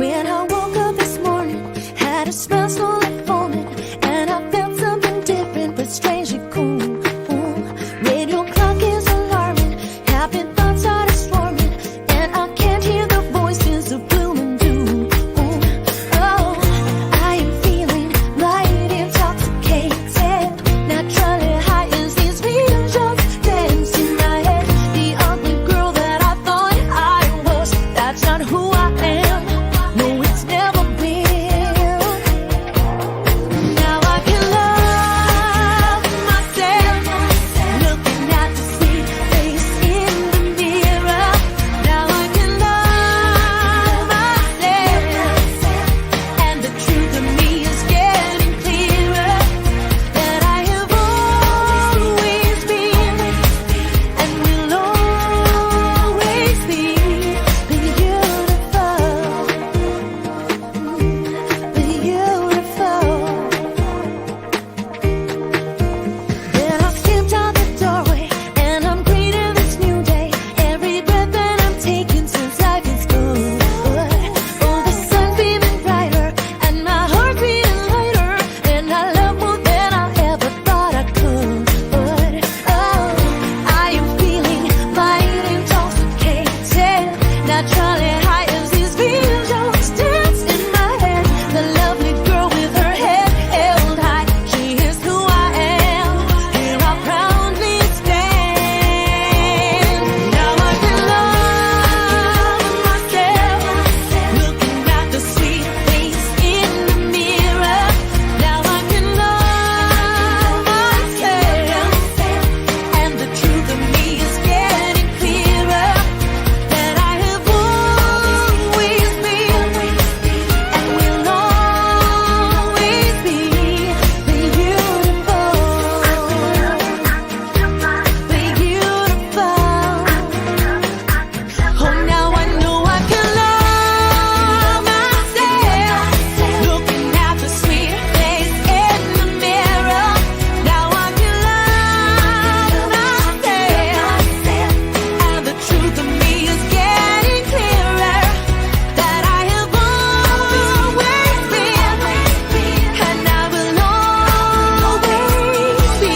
When I woke up this morning, had a smell so like morning, and I felt something different but strangely cool. Radio clock is alarming, happy thoughts started swarming, and I can't hear the voices of gloom and doom. Oh, I am feeling light intoxicated, naturally high as these visions dance in my head. The ugly girl that I thought I was, that's not who I am. No, it's never been. Now I can love myself, looking at the sweet face in the mirror. Now I can love myself, and the truth of me is getting clearer, that I have always been and will always be beautiful, beautiful. Then I stepped out the doorway and I'm greeting this new day. Every breath that I'm taking since life is good. Oh, the sun's beaming brighter and my heart beating lighter, and I love more than I ever thought I could. Oh, I am feeling light intoxicated, naturally high as these visions dance in my head. The lovely girl with her head held high, she is who I am. Here I proudly stand. Now I can love myself, looking at the sweet face in the mirror. Now I can love myself, and the truth of me is getting clearer, that I have always been and will always be beautiful, beautiful. Oh, now I know I can love myself, looking at the sweet face in the mirror. Now I can love myself, and the truth of me is getting clearer, that I have always been and I will always be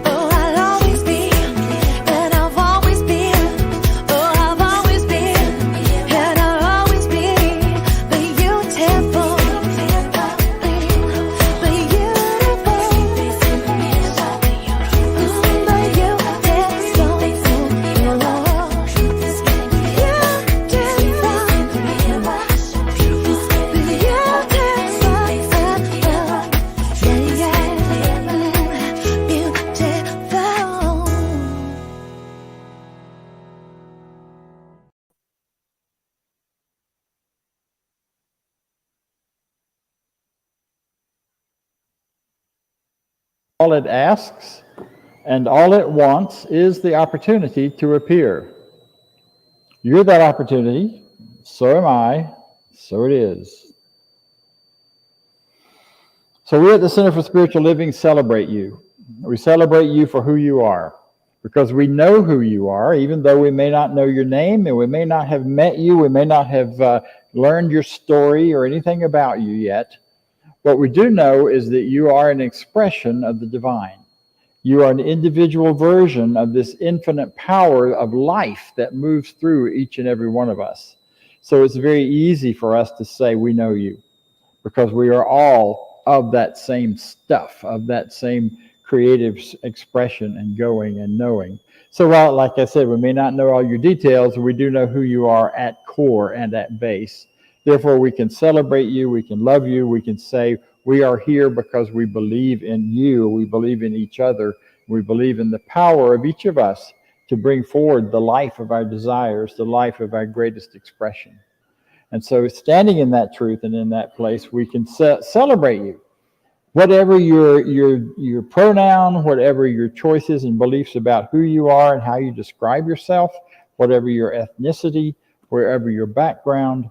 Oh, I'll always be, and I've always been. Oh, I've always been, and I'll always be beautiful, All it asks and all it wants is the opportunity to appear. You're that opportunity, so am I, so it is. So we at the Center for Spiritual Living celebrate you. We celebrate you for who you are, because we know who you are, even though we may not know your name and we may not have met you, we may not have learned your story or anything about you yet. What we do know is that you are an expression of the divine. You are an individual version of this infinite power of life that moves through each and every one of us. So it's very easy for us to say we know you, because we are all of that same stuff, of that same creative expression and going and knowing. So while, like I said, we may not know all your details, we do know who you are at core and at base. Therefore, we can celebrate you, we can love you, we can say we are here because we believe in you, we believe in each other, we believe in the power of each of us to bring forward the life of our desires, the life of our greatest expression. And so standing in that truth and in that place, we can celebrate you. Whatever your pronoun, whatever your choices and beliefs about who you are and how you describe yourself, whatever your ethnicity, wherever your background,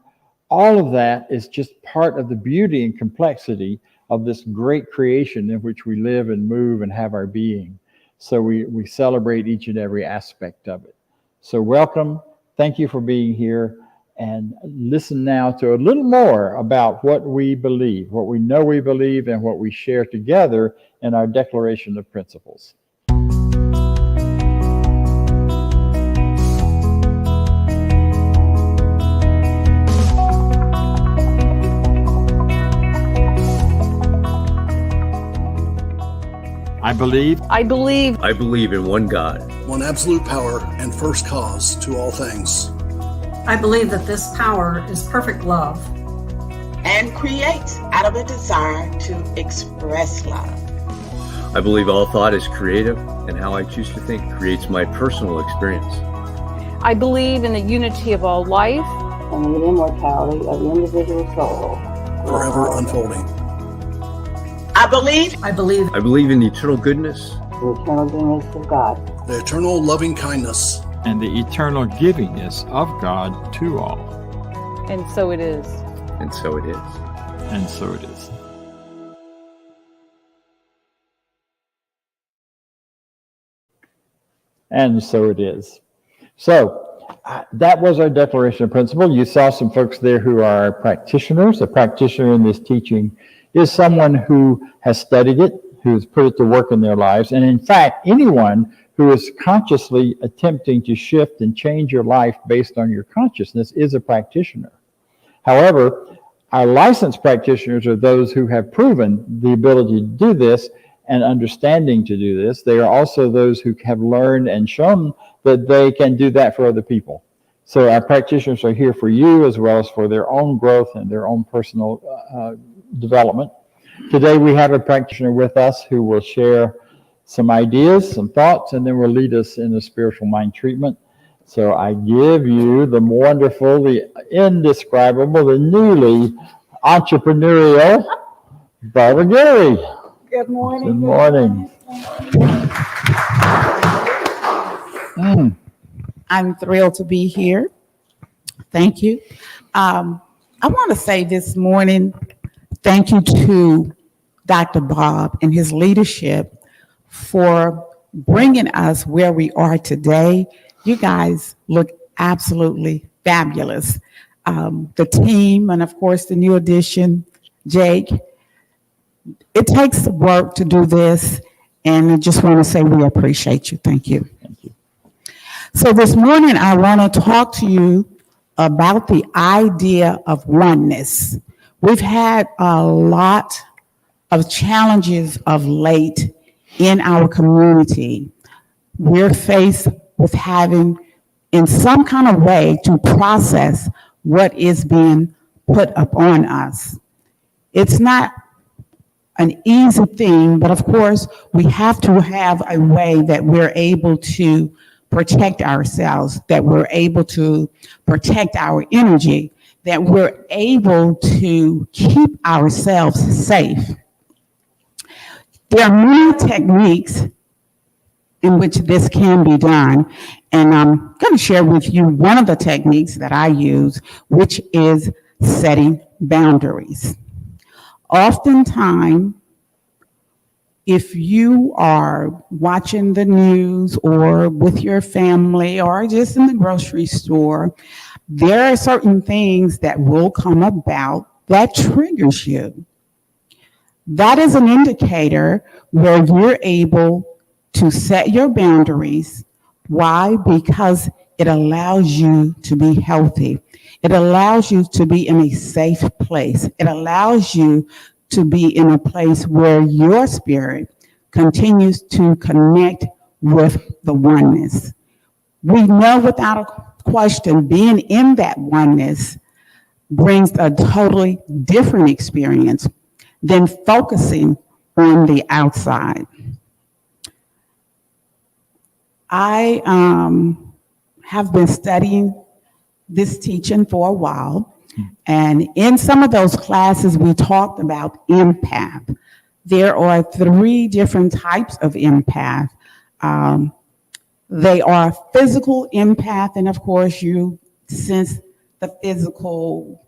All of that is just part of the beauty and complexity of this great creation in which we live and move and have our being. So we celebrate each and every aspect of it. So welcome. Thank you for being here. And listen now to a little more about what we believe, what we know we believe, and what we share together in our Declaration of Principles. I believe. I believe. I believe in one God, one absolute power and first cause to all things. I believe that this power is perfect love and creates out of a desire to express love. I believe all thought is creative, and how I choose to think creates my personal experience. I believe in the unity of all life and the immortality of the individual soul, forever unfolding. I believe in the eternal goodness, the eternal goodness of God, the eternal loving kindness, and the eternal givingness of God to all. And so it is. And so it is. And so it is. And so it is. So that was our Declaration of Principle. You saw some folks there who are practitioners. A practitioner in this teaching is someone who has studied it, who has put it to work in their lives. And in fact, anyone who is consciously attempting to shift and change your life based on your consciousness is a practitioner. However, our licensed practitioners are those who have proven the ability to do this and understanding to do this. They are also those who have learned and shown that they can do that for other people. So our practitioners are here for you as well as for their own growth and their own personal development. Today we have a practitioner with us who will share some ideas, some thoughts, and then will lead us in a spiritual mind treatment. So I give you the wonderful, the indescribable, the newly entrepreneurial Barbara Gary. Good morning. Good morning. I'm thrilled to be here. Thank you. I want to say this morning, thank you to Dr. Bob and his leadership for bringing us where we are today. You guys look absolutely fabulous. The team, and of course the new addition, Jake. It takes work to do this, and I just want to say we appreciate you. Thank you. Thank you. So this morning I want to talk to you about the idea of oneness. We've had a lot of challenges of late in our community. We're faced with having, in some kind of way, to process what is being put upon us. It's not an easy thing, but of course, we have to have a way that we're able to protect ourselves, that we're able to protect our energy, that we're able to keep ourselves safe. There are many techniques in which this can be done, and I'm going to share with you one of the techniques that I use, which is setting boundaries. Oftentimes, if you are watching the news or with your family or just in the grocery store, there are certain things that will come about that triggers you. That is an indicator where you're able to set your boundaries. Why? Because it allows you to be healthy. It allows you to be in a safe place. It allows you to be in a place where your spirit continues to connect with the oneness. We know without a question, being in that oneness brings a totally different experience than focusing on the outside. I have been studying this teaching for a while, and in some of those classes we talked about empath. There are 3 different types of empath. They are physical empath, and of course you sense the physical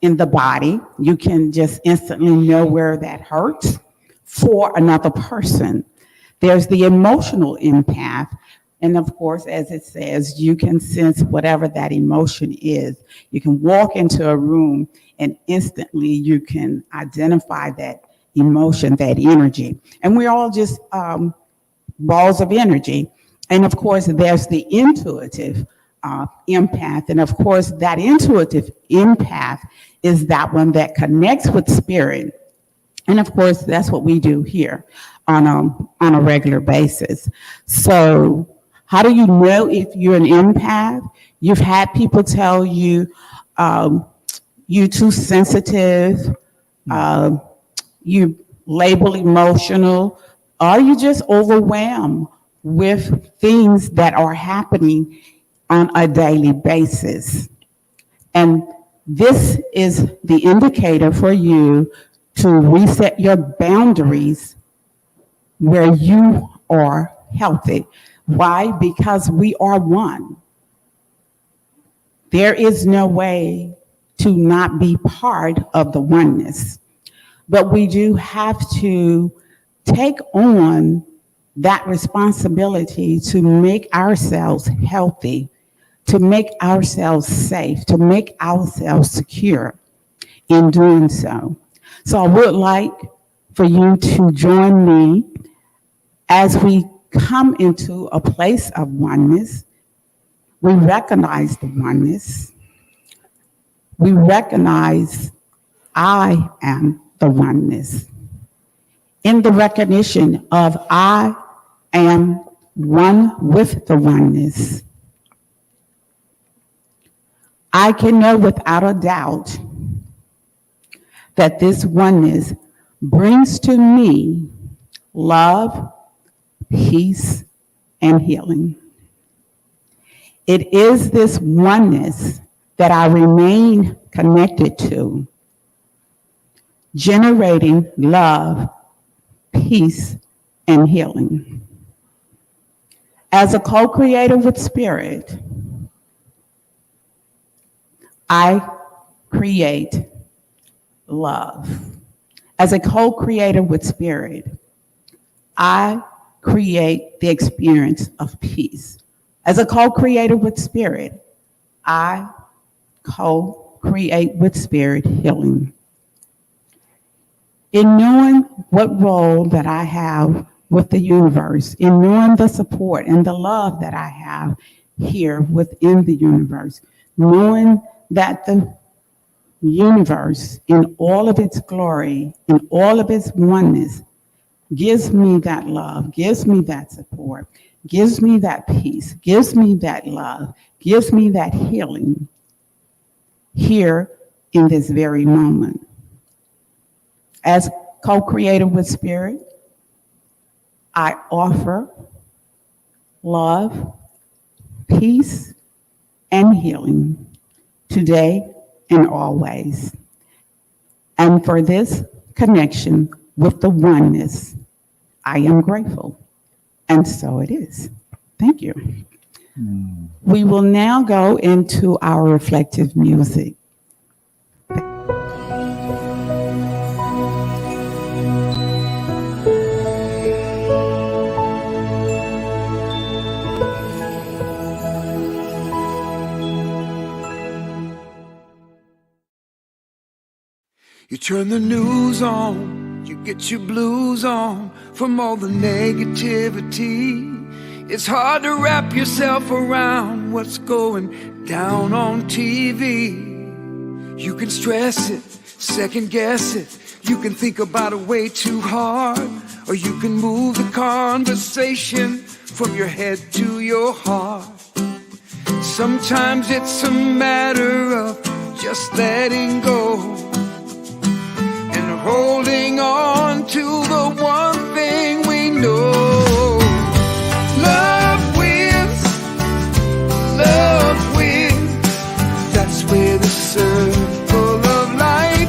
in the body. You can just instantly know where that hurts for another person. There's the emotional empath. And of course, as it says, you can sense whatever that emotion is. You can walk into a room and instantly you can identify that emotion, that energy. And we're all just balls of energy. And of course, there's the intuitive empath. And of course, that intuitive empath is that one that connects with spirit. And of course, that's what we do here on a regular basis. So how do you know if you're an empath? You've had people tell you, you're too sensitive, you label emotional, or you just overwhelmed with things that are happening on a daily basis. And this is the indicator for you to reset your boundaries where you are healthy. Why? Because we are one. There is no way to not be part of the oneness. But we do have to take on that responsibility to make ourselves healthy, to make ourselves safe, to make ourselves secure in doing so. So I would like for you to join me as we come into a place of oneness. We recognize the oneness. We recognize I am the oneness. In the recognition of I am one with the oneness, I can know without a doubt that this oneness brings to me love, peace, and healing. It is this oneness that I remain connected to, generating love, peace, and healing. As a co-creator with spirit, I create love. As a co-creator with spirit, I create the experience of peace. As a co-creator with spirit, I co-create with spirit healing. In knowing what role that I have with the universe, in knowing the support and the love that I have here within the universe, knowing that the universe in all of its glory, in all of its oneness, gives me that love, gives me that support, gives me that peace, gives me that love, gives me that healing here in this very moment. As co-creator with spirit, I offer love, peace, and healing today and always. And for this connection with the oneness, I am grateful. And so it is. Thank you. We will now go into our reflective music. You turn the news on, you get your blues on from all the negativity. It's hard to wrap yourself around what's going down on TV. You can stress it, second guess it. You can think about it way too hard. Or you can move the conversation from your head to your heart. Sometimes it's a matter of just letting go and holding on to the one thing we know. Love wins, love wins. That's where the circle of life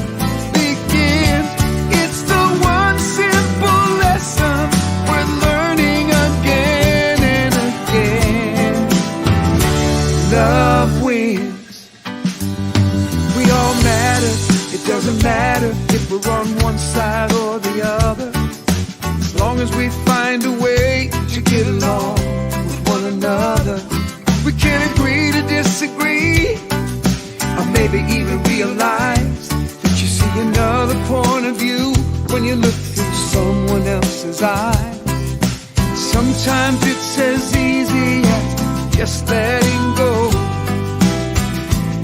begins. It's the one simple lesson worth learning again and again. Love wins. We all matter. we're on one side or the other. As long as we find a way to get along with one another, we can agree to disagree, or maybe even realize that you see another point of view when you look through someone else's eyes. Sometimes it's as easy as just letting go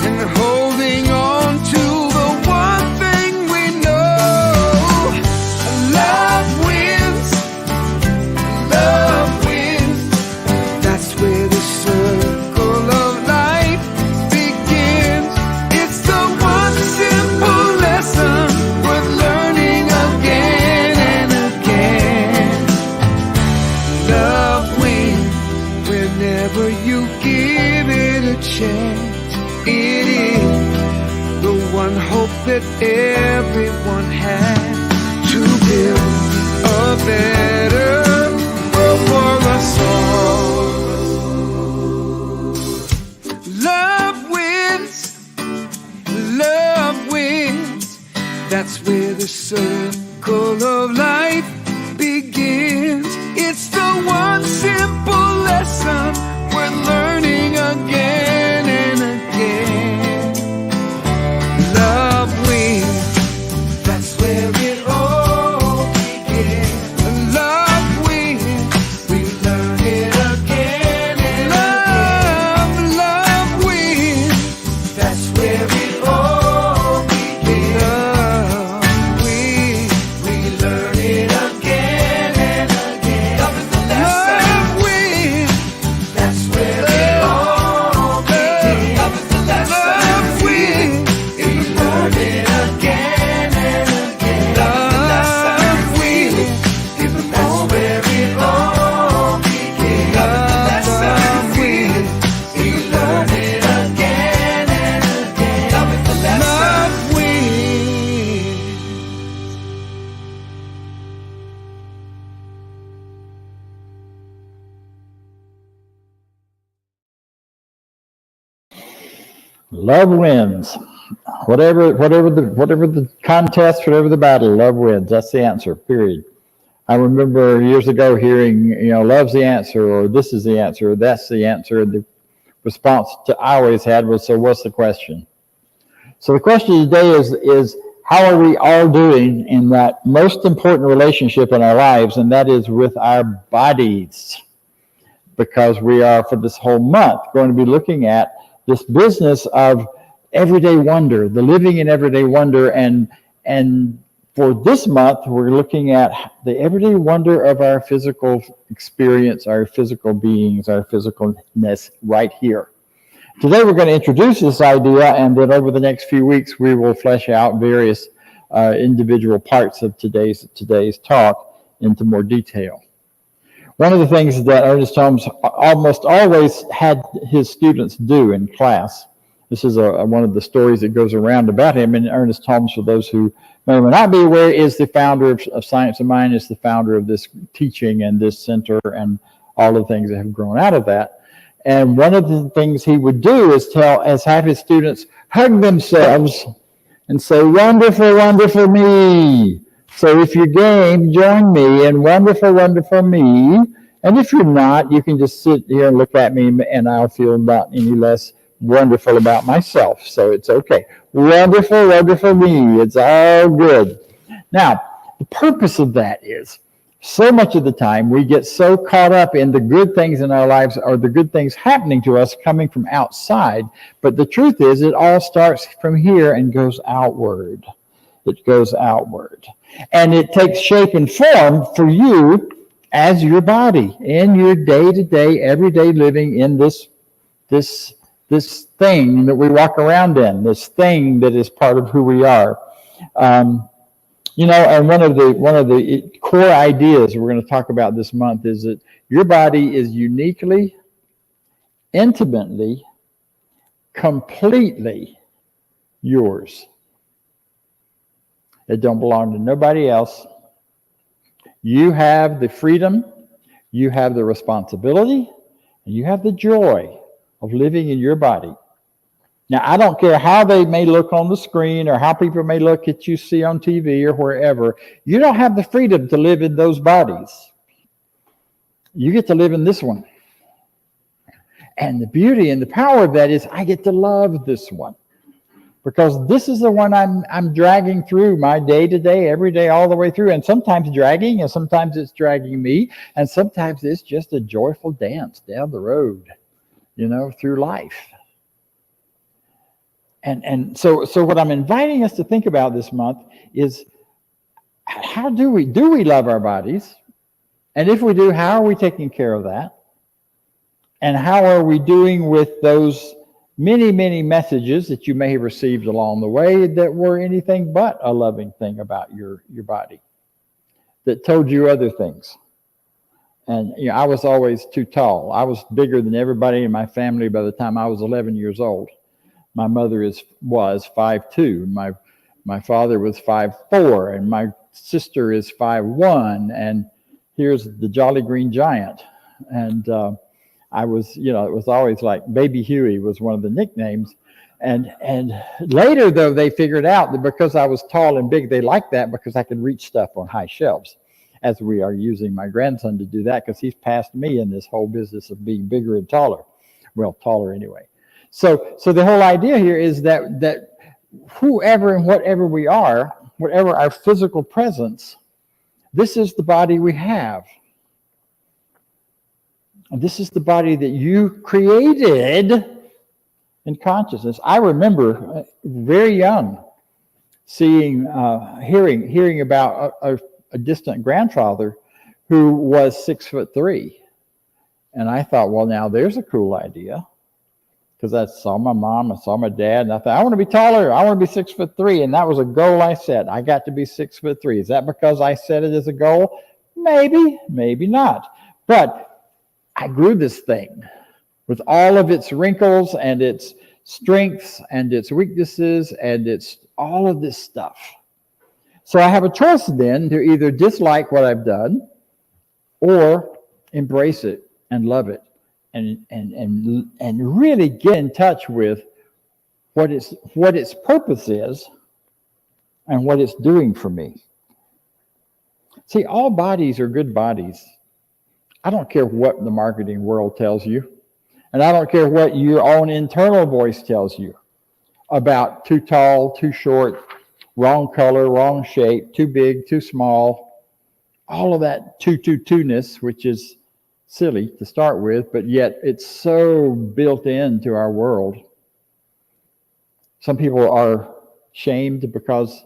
and holding on to the one thing we know. Love wins, love wins. That's where the circle of life begins. It's the one simple lesson worth learning again and again. Love wins whenever you give it a chance. It is the one hope that everyone has to build a better world for us all. Love wins, love wins. That's where the circle of life begins. It's the one simple lesson we're learning again and again. Love wins. That's where it all begins. Love wins. We learn it again and again. Love wins. That's where it all begins. Love wins. We learn it again and again. Love is the lesson. Love wins. That's where it all begins. Love is the lesson. Love wins. We learn it again and again. Love wins. That's where it all begins. Love wins. We learn it again and again. Love is the lesson. Love wins. Love wins. Whatever the contest, whatever the battle, love wins. That's the answer, period. I remember years ago hearing, love's the answer, or this is the answer, or that's the answer. And the response I always had was, so what's the question? So the question today is how are we all doing in that most important relationship in our lives, and that is with our bodies? Because we are, for this whole month, going to be looking at this business of everyday wonder, the living in everyday wonder, and for this month, we're looking at the everyday wonder of our physical experience, our physical beings, our physicalness right here. Today, we're going to introduce this idea, and then over the next few weeks, we will flesh out various individual parts of today's talk into more detail. One of the things that Ernest Holmes almost always had his students do in class, this is one of the stories that goes around about him, and Ernest Holmes, for those who may or may not be aware, is the founder of Science of Mind, is the founder of this teaching and this center and all the things that have grown out of that. And one of the things he would do is have his students hug themselves and say, wonderful, wonderful me. So if you're game, join me in wonderful, wonderful me. And if you're not, you can just sit here and look at me and I'll feel not any less wonderful about myself. So it's okay. Wonderful, wonderful me. It's all good. Now, the purpose of that is so much of the time we get so caught up in the good things in our lives or the good things happening to us coming from outside. But the truth is it all starts from here and goes outward. It goes outward. And it takes shape and form for you as your body in your day-to-day, everyday living in this thing that we walk around in, this thing that is part of who we are. And one of the core ideas we're going to talk about this month is that your body is uniquely, intimately, completely yours. It don't belong to nobody else. You have the freedom, you have the responsibility, and you have the joy of living in your body Now, I don't care how they may look on the screen or how people may look at you, see on TV or wherever. You don't have the freedom to live in those bodies. You get to live in this one. And the beauty and the power of that is I get to love this one. Because this is the one I'm dragging through my day to day, every day, all the way through. And sometimes dragging, and sometimes it's dragging me. And sometimes it's just a joyful dance down the road, through life. And so what I'm inviting us to think about this month is, how do we love our bodies? And if we do, how are we taking care of that? And how are we doing with those many, many messages that you may have received along the way that were anything but a loving thing about your body, that told you other things? And I was always too tall. I was bigger than everybody in my family by the time I was 11 years old. My mother was 5'2". My father was 5'4", and my sister is 5'1", and here's the Jolly Green Giant. And I was, it was always like Baby Huey was one of the nicknames. And later, though, they figured out that because I was tall and big, they liked that because I could reach stuff on high shelves, as we are using my grandson to do that because he's passed me in this whole business of being bigger and taller. Well, taller anyway. So the whole idea here is that whoever and whatever we are, whatever our physical presence, this is the body we have. And this is the body that you created in consciousness. I remember very young hearing about a distant grandfather who was 6'3". And I thought, well, now there's a cool idea. Because I saw my mom, I saw my dad, and I thought, I want to be taller. I want to be 6'3". And that was a goal I set. I got to be 6'3". Is that because I set it as a goal? Maybe, maybe not. But I grew this thing with all of its wrinkles and its strengths and its weaknesses and its all of this stuff. So I have a choice then to either dislike what I've done or embrace it and love it. And really get in touch with what its purpose is and what it's doing for me. See, all bodies are good bodies. I don't care what the marketing world tells you, and I don't care what your own internal voice tells you about too tall, too short, wrong color, wrong shape, too big, too small, all of that too-ness, which is silly to start with, but yet it's so built into our world. Some people are shamed because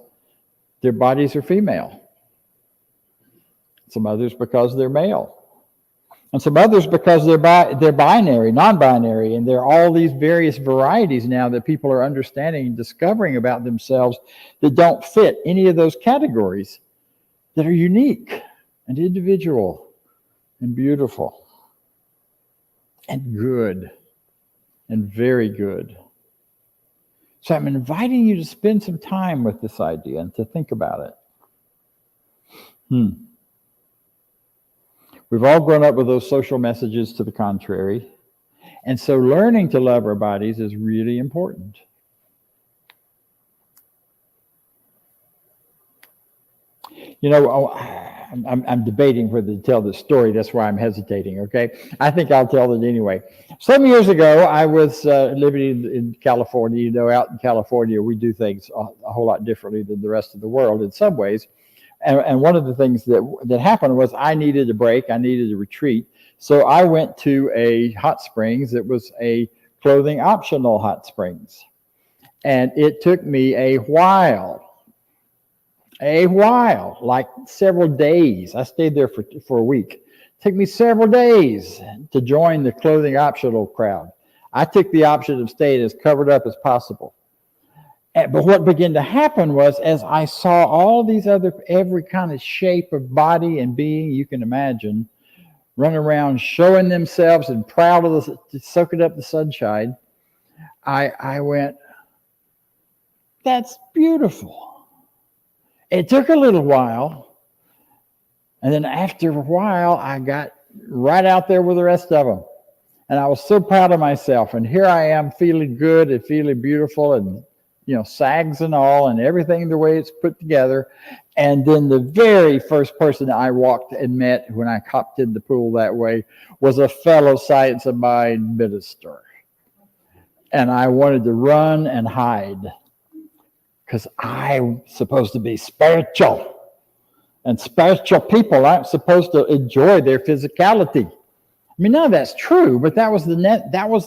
their bodies are female. Some others because they're male. And some others because they're binary, non-binary, and there are all these various varieties now that people are understanding and discovering about themselves that don't fit any of those categories, that are unique and individual and beautiful and good and very good. So I'm inviting you to spend some time with this idea and to think about it. We've all grown up with those social messages to the contrary. And so learning to love our bodies is really important. You know, I'm debating whether to tell this story. That's why I'm hesitating, okay? I think I'll tell it anyway. Some years ago, I was living in California. You know, out in California, we do things a whole lot differently than the rest of the world in some ways. And one of the things that happened was I needed a break. I needed a retreat. So I went to a hot springs. It was a clothing optional hot springs. And it took me a while, like several days. I stayed there for a week. It took me several days to join the clothing optional crowd. I took the option of staying as covered up as possible. But what began to happen was, as I saw all these every kind of shape of body and being you can imagine, run around showing themselves and proud of soaking up the sunshine, I went, that's beautiful. It took a little while, and then after a while, I got right out there with the rest of them. And I was so proud of myself. And here I am feeling good and feeling beautiful and, sags and all and everything the way it's put together. And then the very first person I walked and met when I hopped in the pool that way was a fellow Science of Mind minister. And I wanted to run and hide because I'm supposed to be spiritual. And spiritual people aren't supposed to enjoy their physicality. I mean, none of that's true, but that was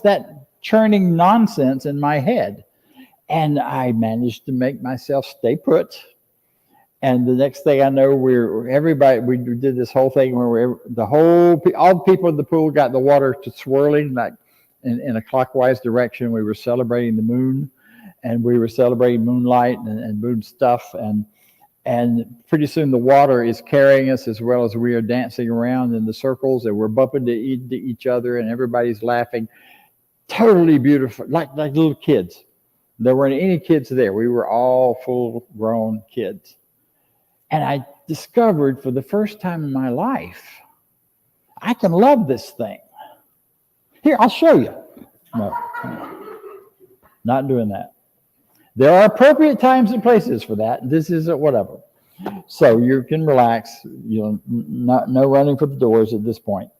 that churning nonsense in my head. And I managed to make myself stay put. And the next thing I know, we did this whole thing where all the people in the pool got the water to swirling like in a clockwise direction. We were celebrating the moon, and we were celebrating moonlight and moon stuff. And pretty soon the water is carrying us as well as we are dancing around in the circles, and we're bumping into each other, and everybody's laughing. Totally beautiful, like little kids. There weren't any kids there. We were all full-grown kids. And I discovered for the first time in my life, I can love this thing. Here, I'll show you. No, not doing that. There are appropriate times and places for that. This isn't whatever. So you can relax. No running for the doors at this point.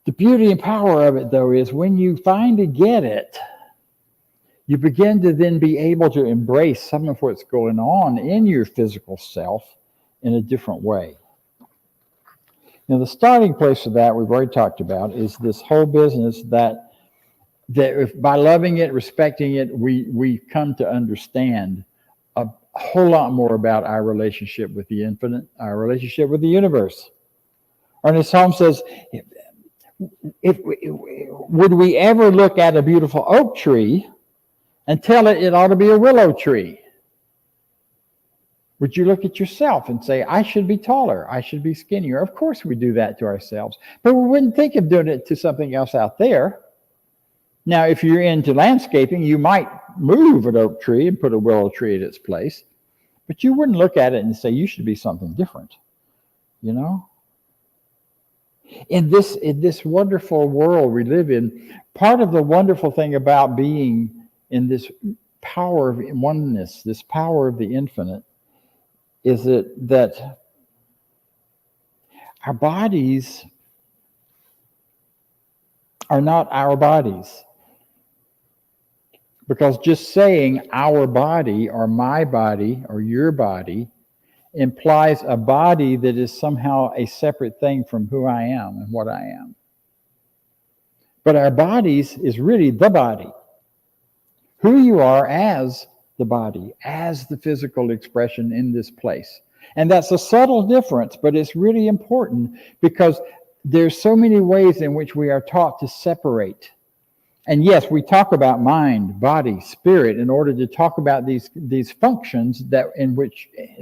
The beauty and power of it, though, is when you finally get it, you begin to then be able to embrace some of what's going on in your physical self in a different way. Now, the starting place for that, we've already talked about, is this whole business that if by loving it, respecting it, we come to understand a whole lot more about our relationship with the infinite, our relationship with the universe. Ernest Holmes says, would we ever look at a beautiful oak tree and tell it ought to be a willow tree? Would you look at yourself and say, I should be taller, I should be skinnier? Of course we do that to ourselves, but we wouldn't think of doing it to something else out there. Now, if you're into landscaping, you might move an oak tree and put a willow tree in its place, but you wouldn't look at it and say, you should be something different, In this wonderful world we live in, part of the wonderful thing about being in this power of oneness, this power of the infinite, is that our bodies are not our bodies. Because just saying our body or my body or your body implies a body that is somehow a separate thing from who I am and what I am. But our bodies is really the body. Who you are as the body, as the physical expression in this place. And that's a subtle difference, but it's really important because there's so many ways in which we are taught to separate. And yes, we talk about mind, body, spirit in order to talk about these functions the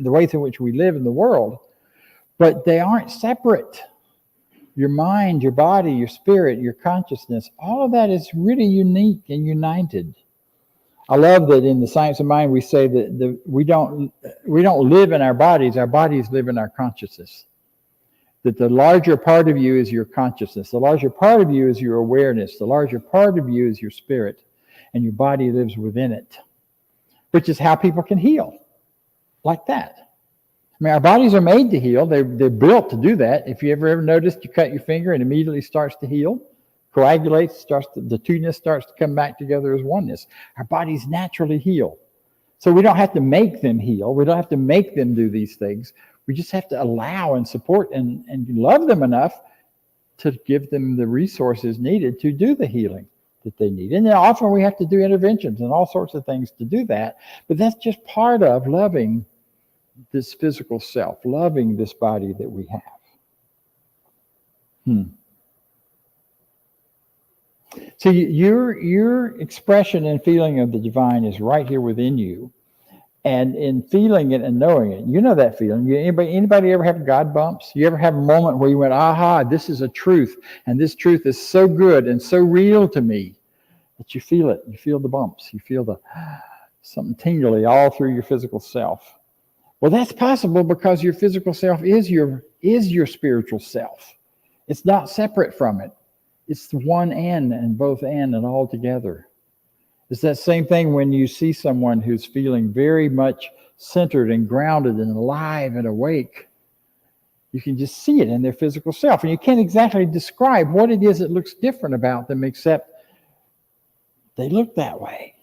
ways in which we live in the world, but they aren't separate. Your mind, your body, your spirit, your consciousness, all of that is really unique and united. I love that in the Science of Mind we say that we don't live in our bodies live in our consciousness. That the larger part of you is your consciousness. The larger part of you is your awareness. The larger part of you is your spirit. And your body lives within it. Which is how people can heal. Like that. I mean, our bodies are made to heal. They're built to do that. If you ever noticed, you cut your finger and immediately starts to heal. Coagulates, the two-ness starts to come back together as oneness. Our bodies naturally heal. So we don't have to make them heal. We don't have to make them do these things. We just have to allow and support and love them enough to give them the resources needed to do the healing that they need. And then often we have to do interventions and all sorts of things to do that. But that's just part of loving this physical self, loving this body that we have. So your expression and feeling of the divine is right here within you. And in feeling it and knowing it, you know that feeling. Anybody ever have God bumps? You ever have a moment where you went, aha, this is a truth, and this truth is so good and so real to me that you feel it. You feel the bumps. You feel something tingly all through your physical self. Well, that's possible because your physical self is your spiritual self. It's not separate from it. It's one and both and all together. It's that same thing when you see someone who's feeling very much centered and grounded and alive and awake. You can just see it in their physical self. And you can't exactly describe what it is that looks different about them, except they look that way.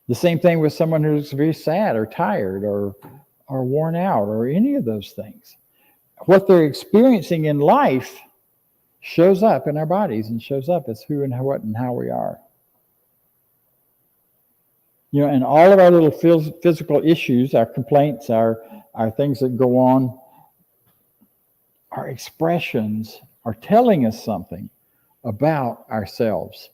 The same thing with someone who's very sad or tired or worn out or any of those things. What they're experiencing in life shows up in our bodies and shows up as who and what and how we are. And all of our little physical issues, our complaints, our things that go on, our expressions are telling us something about ourselves.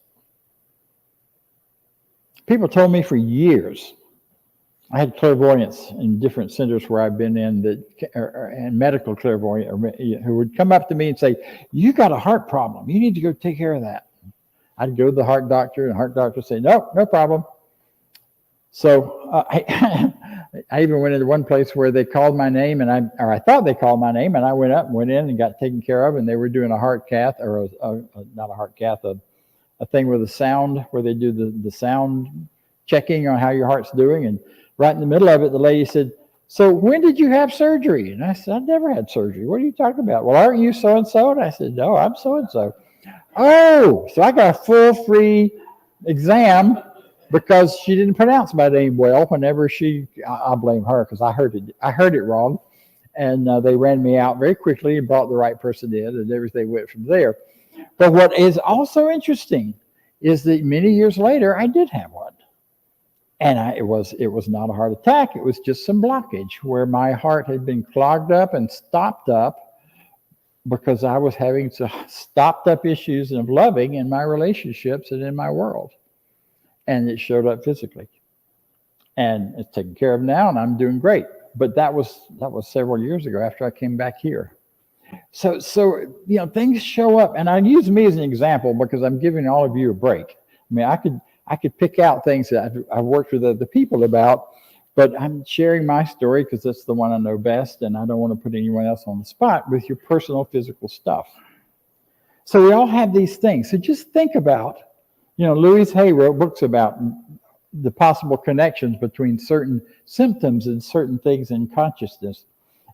People told me for years, I had clairvoyance in different centers where I've been in, and medical clairvoyant, who would come up to me and say, "You got a heart problem. You need to go take care of that." I'd go to the heart doctor, and the heart doctor would say, "No, no problem." So I even went into one place where they called my name, and I thought they called my name, and I went in and got taken care of, and they were doing a heart cath, or not a heart cath, a thing with a sound, where they do the sound checking on how your heart's doing. And right in the middle of it, the lady said, "So when did you have surgery?" And I said, "I never had surgery. What are you talking about?" "Well, aren't you so-and-so?" And I said, "No, I'm so-and-so." "Oh, so I got a full free exam because she didn't pronounce my name well whenever I blame her because I heard it wrong. And they ran me out very quickly and brought the right person in, and everything went from there. But what is also interesting is that many years later, I did have one. And it was not a heart attack. It was just some blockage where my heart had been clogged up and stopped up because I was having some stopped up issues of loving in my relationships and in my world. And it showed up physically. And it's taken care of now, and I'm doing great. But that was several years ago after I came back here. So things show up, and I use me as an example because I'm giving all of you a break. I mean, I could pick out things that I've worked with other people about, but I'm sharing my story because that's the one I know best, and I don't want to put anyone else on the spot with your personal physical stuff. So we all have these things. So just think about, Louise Hay wrote books about the possible connections between certain symptoms and certain things in consciousness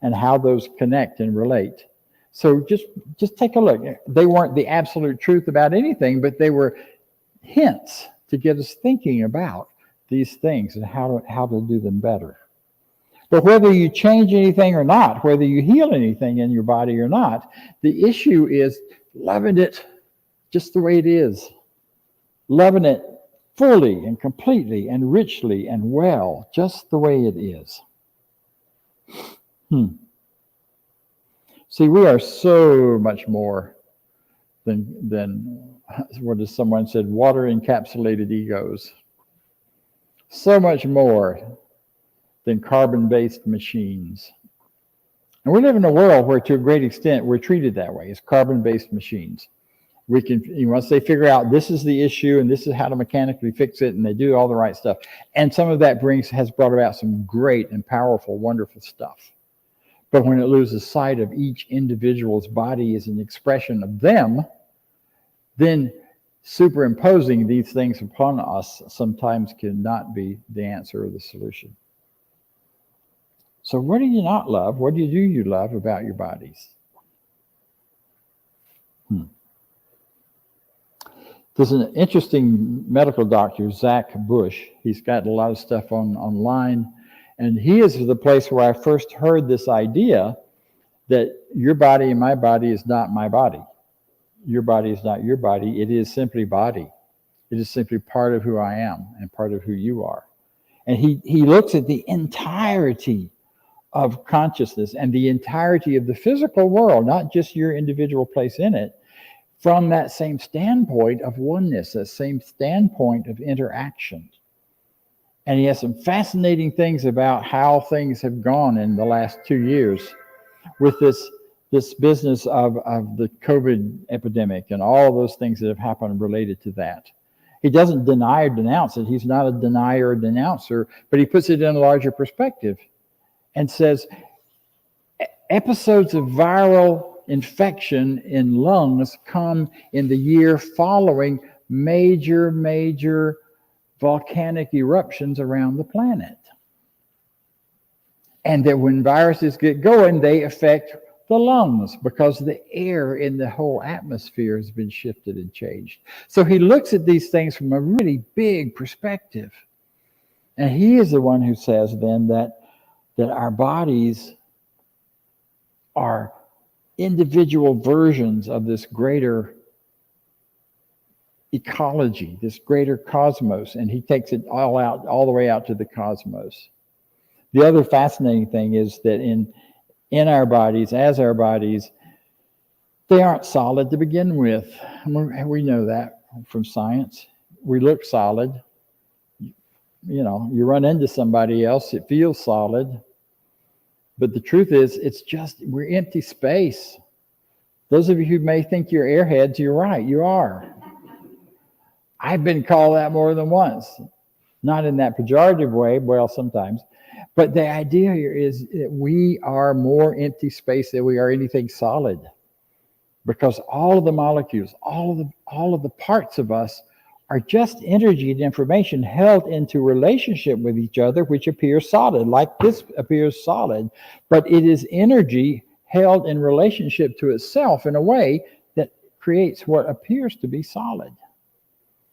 and how those connect and relate. So just take a look. They weren't the absolute truth about anything, but they were hints to get us thinking about these things and how to do them better. But whether you change anything or not, whether you heal anything in your body or not, the issue is loving it just the way it is. Loving it fully and completely and richly and well, just the way it is. See, we are so much more than what is someone said, water encapsulated egos. So much more than carbon-based machines. And we live in a world where, to a great extent, we're treated that way, as carbon-based machines. We can, once they figure out this is the issue and this is how to mechanically fix it, and they do all the right stuff. And some of that has brought about some great and powerful, wonderful stuff. But when it loses sight of each individual's body as an expression of them, then superimposing these things upon us sometimes cannot be the answer or the solution. So what do you not love? What do you love about your bodies? There's an interesting medical doctor, Zach Bush. He's got a lot of stuff online. And he is the place where I first heard this idea that your body and my body is not my body. Your body is not your body. It is simply body. It is simply part of who I am and part of who you are. And he looks at the entirety of consciousness and the entirety of the physical world, not just your individual place in it, from that same standpoint of oneness, that same standpoint of interaction. And he has some fascinating things about how things have gone in the last 2 years with this business of the COVID epidemic and all of those things that have happened related to that. He doesn't deny or denounce it. He's not a denier or denouncer, but he puts it in a larger perspective and says episodes of viral infection in lungs come in the year following major volcanic eruptions around the planet. And that when viruses get going, they affect the lungs because the air in the whole atmosphere has been shifted and changed. So he looks at these things from a really big perspective. And he is the one who says then that our bodies are individual versions of this greater ecology, this greater cosmos, and he takes it all the way out to the cosmos. The other fascinating thing is that in our bodies, as our bodies, they aren't solid to begin with. We know that from science. We look solid. You know, you run into somebody else, it feels solid. But the truth is, we're empty space. Those of you who may think you're airheads, you're right, you are. I've been called that more than once. Not in that pejorative way, well, sometimes. But the idea here is that we are more empty space than we are anything solid. Because all of the molecules, all of the parts of us are just energy and information held into relationship with each other, which appears solid, like this appears solid. But it is energy held in relationship to itself in a way that creates what appears to be solid.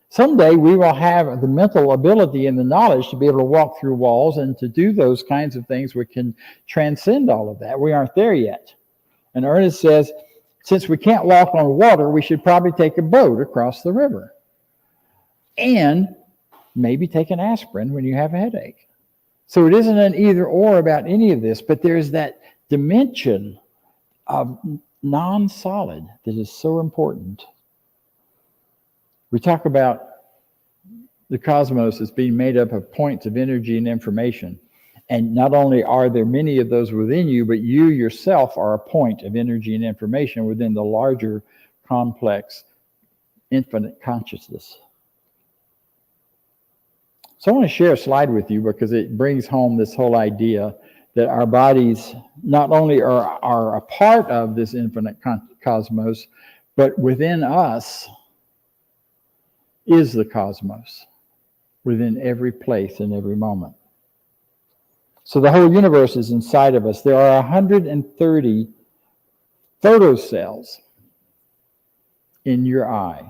Someday we will have the mental ability and the knowledge to be able to walk through walls and to do those kinds of things. We can transcend all of that. We aren't there yet. And Ernest says, since we can't walk on water, we should probably take a boat across the river. And maybe take an aspirin when you have a headache. So it isn't an either or about any of this, but there's that dimension of non-solid that is so important. We talk about the cosmos as being made up of points of energy and information. And not only are there many of those within you, but you yourself are a point of energy and information within the larger, complex, infinite consciousness. So I want to share a slide with you because it brings home this whole idea that our bodies not only are a part of this infinite cosmos, but within us is the cosmos, within every place and every moment. So the whole universe is inside of us. There are 130 photocells in your eye.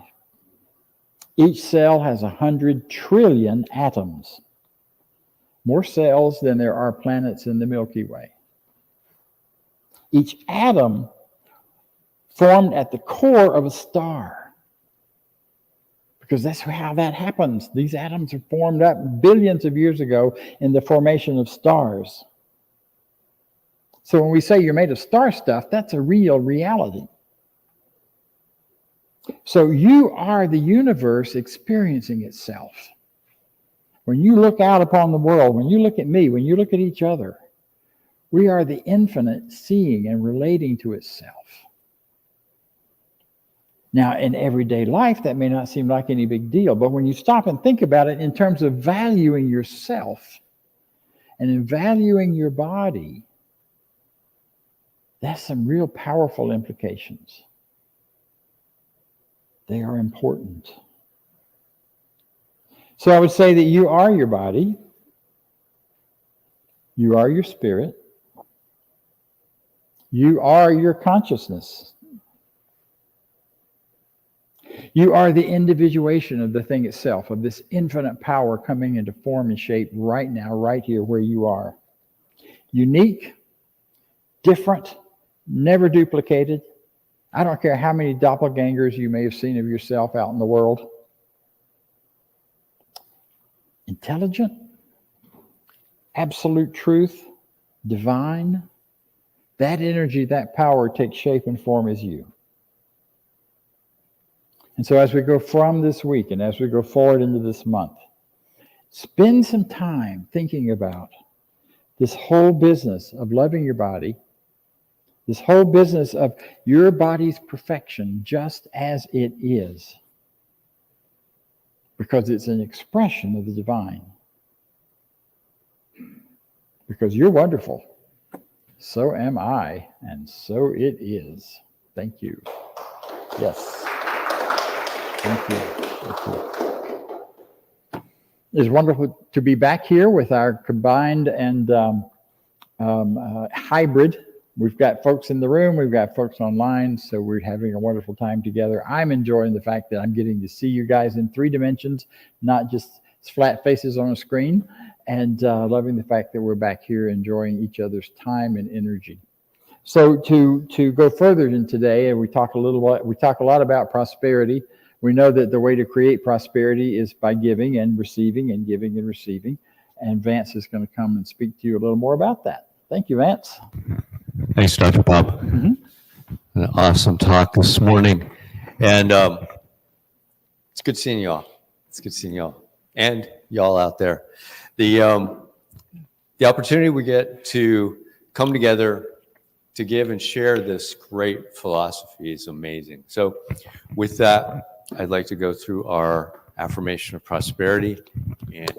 Each cell has 100 trillion atoms. More cells than there are planets in the Milky Way. Each atom formed at the core of a star. Because that's how that happens. These atoms are formed up billions of years ago in the formation of stars. So when we say you're made of star stuff, that's a real reality. So you are the universe experiencing itself. When you look out upon the world, when you look at me, when you look at each other, we are the infinite seeing and relating to itself. Now, in everyday life, that may not seem like any big deal, but when you stop and think about it in terms of valuing yourself and in valuing your body, that's some real powerful implications. They are important. So I would say that you are your body, you are your spirit, you are your consciousness. You are the individuation of the thing itself, of this infinite power coming into form and shape right now, right here where you are. Unique, different, never duplicated. I don't care how many doppelgangers you may have seen of yourself out in the world. Intelligent, absolute truth, divine. That energy, that power takes shape and form as you. And so as we go from this week and as we go forward into this month, spend some time thinking about this whole business of loving your body, this whole business of your body's perfection just as it is, because it's an expression of the divine. Because you're wonderful. So am I, and so it is. Thank you. Yes. Thank you. Thank you. It's wonderful to be back here with our combined and hybrid. We've got folks in the room, we've got folks online, so we're having a wonderful time together. I'm enjoying the fact that I'm getting to see you guys in 3 dimensions, not just flat faces on a screen, and loving the fact that we're back here enjoying each other's time and energy. So to go further in today, and we talk a lot about prosperity. We know that the way to create prosperity is by giving and receiving and giving and receiving. And Vance is going to come and speak to you a little more about that. Thank you, Vance. Thanks, Dr. Bob. An awesome talk this morning. And it's good seeing you all. It's good seeing you all. And y'all out there. The opportunity we get to come together to give and share this great philosophy is amazing. So with that, I'd like to go through our affirmation of prosperity. And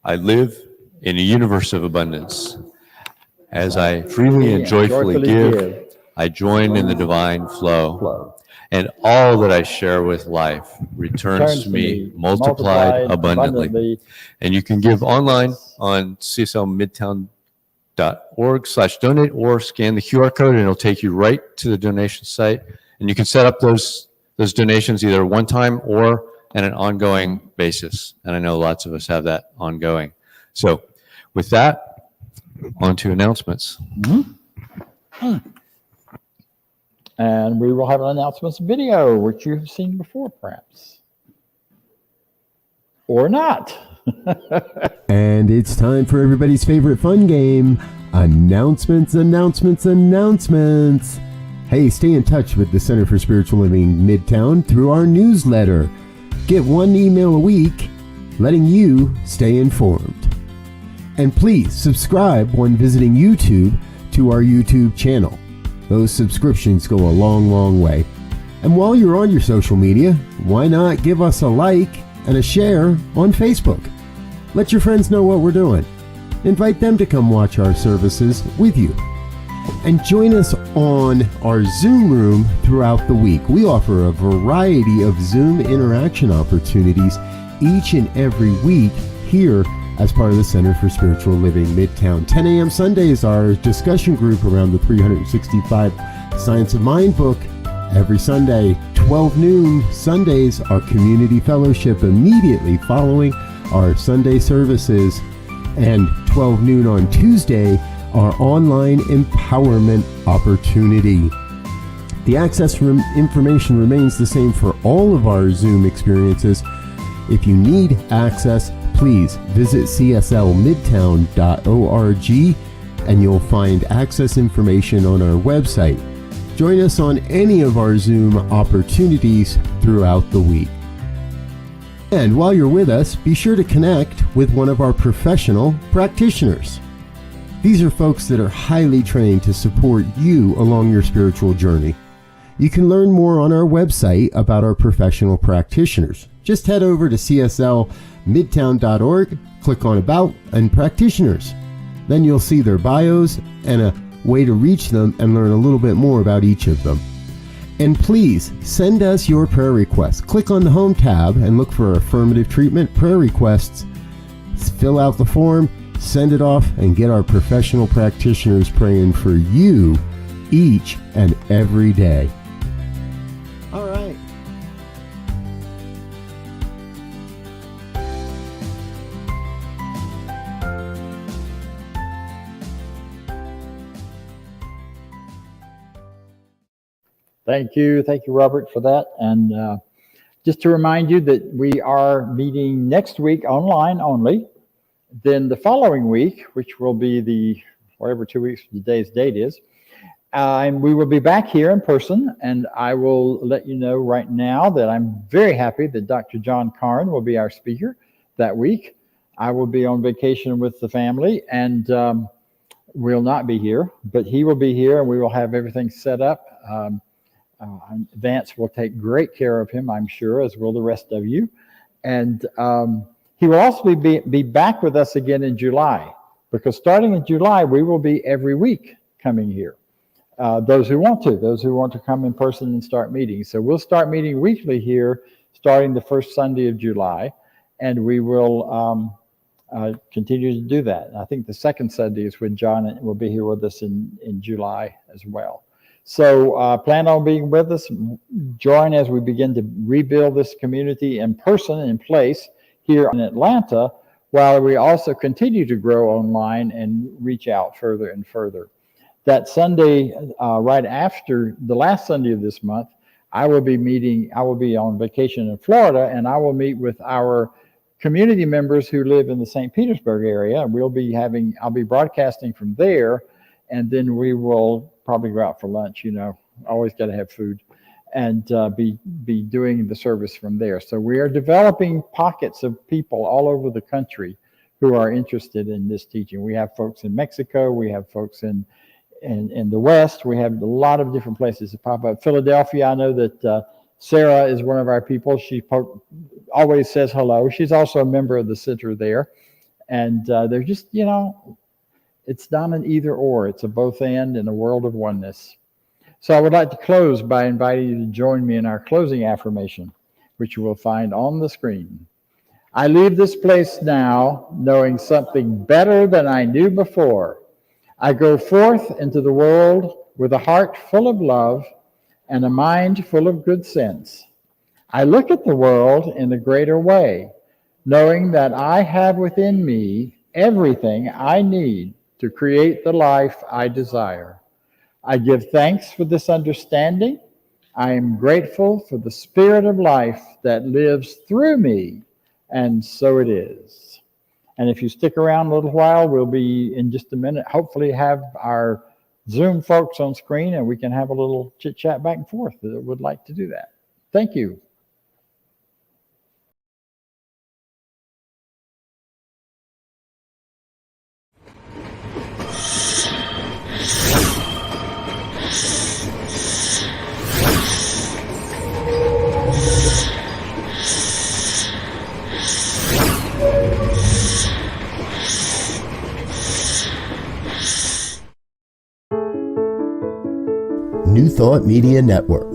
I live in a universe of abundance. As I freely and joyfully give, I join in the divine flow. And all that I share with life returns to me multiplied abundantly. And you can give online on cslmidtown.org/donate or scan the QR code and it'll take you right to the donation site. And you can set up those donations either one time or on an ongoing basis. And I know lots of us have that ongoing. So with that, on to announcements. And we will have an announcements video, which you've seen before, perhaps. Or not. And it's time for everybody's favorite fun game, announcements. Hey, stay in touch with the Center for Spiritual Living Midtown through our newsletter. Get 1 email a week letting you stay informed. And please subscribe when visiting YouTube to our YouTube channel. Those subscriptions go a long, long way. And while you're on your social media, why not give us a like and a share on Facebook? Let your friends know what we're doing. Invite them to come watch our services with you. And join us on our Zoom room throughout the week. We offer a variety of Zoom interaction opportunities each and every week here as part of the Center for Spiritual Living Midtown. 10 a.m. Sunday is our discussion group around the 365 Science of Mind book. Every Sunday, 12 noon Sundays, our community fellowship immediately following our Sunday services. And 12 noon on Tuesday, our online empowerment opportunity. The access information remains the same for all of our Zoom experiences. If you need access, please visit cslmidtown.org and you'll find access information on our website. Join us on any of our Zoom opportunities throughout the week. And while you're with us, be sure to connect with one of our professional practitioners. These are folks that are highly trained to support you along your spiritual journey. You can learn more on our website about our professional practitioners. Just head over to cslmidtown.org, click on About and Practitioners. Then you'll see their bios and a way to reach them and learn a little bit more about each of them. And please send us your prayer requests. Click on the Home tab and look for Affirmative Treatment Prayer Requests. Fill out the form, send it off, and get our professional practitioners praying for you each and every day. All right. Thank you, Robert, for that. And just to remind you that we are meeting next week online only. Then the following week, which will be whatever 2 weeks today's date is, and we will be back here in person. And I will let you know right now that I'm very happy that Dr. John Karn will be our speaker that week. I will be on vacation with the family and will not be here, but he will be here and we will have everything set up. Vance will take great care of him, I'm sure, as will the rest of you. And he will also be back with us again in July, because starting in July, we will be every week coming here. those who want to come in person and start meeting. So we'll start meeting weekly here, starting the first Sunday of July, and we will continue to do that. I think the second Sunday is when John will be here with us in July as well. So plan on being with us. Join as we begin to rebuild this community in person, in place here in Atlanta, while we also continue to grow online and reach out further and further. That Sunday, right after the last Sunday of this month, I will be on vacation in Florida, and I will meet with our community members who live in the St. Petersburg area. I'll be broadcasting from there, and then we will probably go out for lunch. Always got to have food, and be doing the service from there. So we are developing pockets of people all over the country who are interested in this teaching. We have folks in Mexico. We have folks in the West. We have a lot of different places to pop up. Philadelphia, I know that Sarah is one of our people. She always says hello. She's also a member of the center there. And they're just, it's not an either or. It's a both and in a world of oneness. So I would like to close by inviting you to join me in our closing affirmation, which you will find on the screen. I leave this place now knowing something better than I knew before. I go forth into the world with a heart full of love and a mind full of good sense. I look at the world in a greater way, knowing that I have within me everything I need to create the life I desire. I give thanks for this understanding. I am grateful for the spirit of life that lives through me, and so it is. And if you stick around a little while, we'll be in just a minute, hopefully have our Zoom folks on screen, and we can have a little chit chat back and forth that would like to do that. Thank you. New Thought Media Network.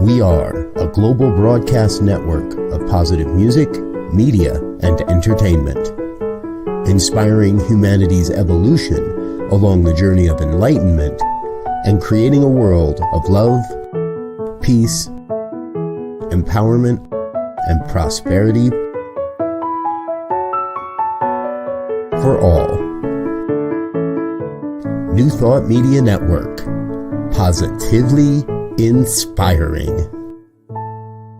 We are a global broadcast network of positive music, media, and entertainment, inspiring humanity's evolution along the journey of enlightenment and creating a world of love, peace, empowerment, and prosperity for all. New Thought Media Network. Positively inspiring.